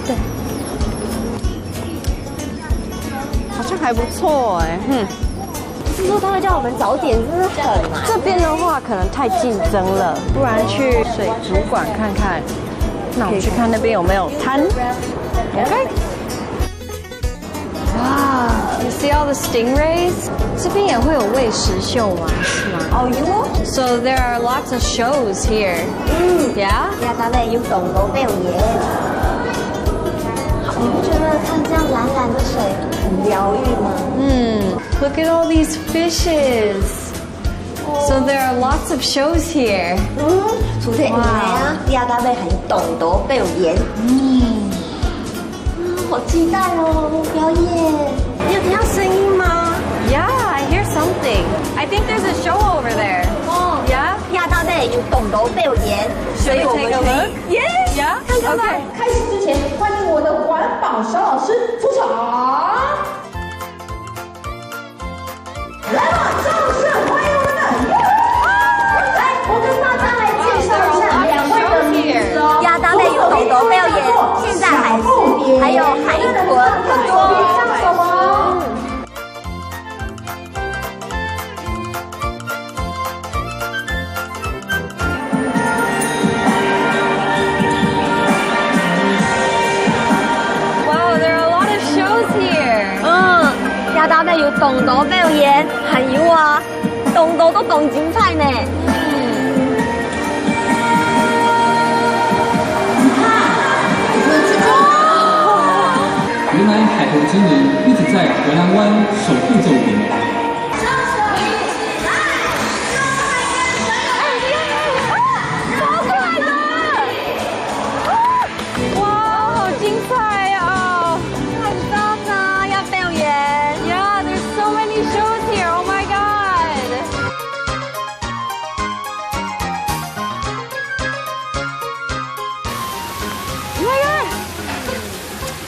对，好像还不错哎。是说他会叫我们早点，真是很难。这边的话可能太竞争了，不然去水族馆看看。那我们去看那边有没有摊。OK。哇 ，You see all the stingrays？ 这边也会有喂食秀吗？是吗？哦哟。So there are lots of shows here. Yeah. 亚达类有懂都没有耶。你不觉得看这样蓝蓝的水很疗愈吗？Look at all these fishes. So there are lots of shows here. 除了啊，亚达类很懂都没有盐。好期待哦，表演。你有听到声音吗 ？Yeah, I hear something. I think there's a show over there. 哦 Yeah. 亚达类有懂都没有盐，所以我们可以 Yeah. 看看吧。开始之前，欢迎我的环保小老师出场。来吧，掌声欢迎我们的来，我跟大家来介绍一下2位的名字哦。亚达类有懂都没有盐，现在还有海豚，很多。上手哦。亚达类有懂都没有盐，还有啊，懂都都懂精彩呢。原来海豚精灵一直在荷兰湾守护着我们。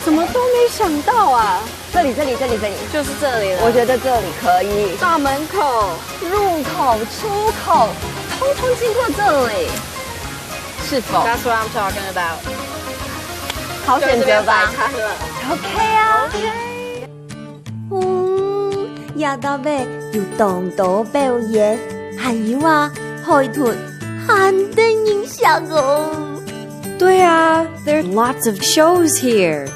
怎么都没想到啊！这里，就是这里了。我觉得这里可以。大门口、入口、出口，通通经过这里，是否 ？That's what I'm talking about。好选择吧。OK 啊。亚达类有懂都没有盐，还有啊，海豚肯定影响哦。对啊 ，There's lots of shows here.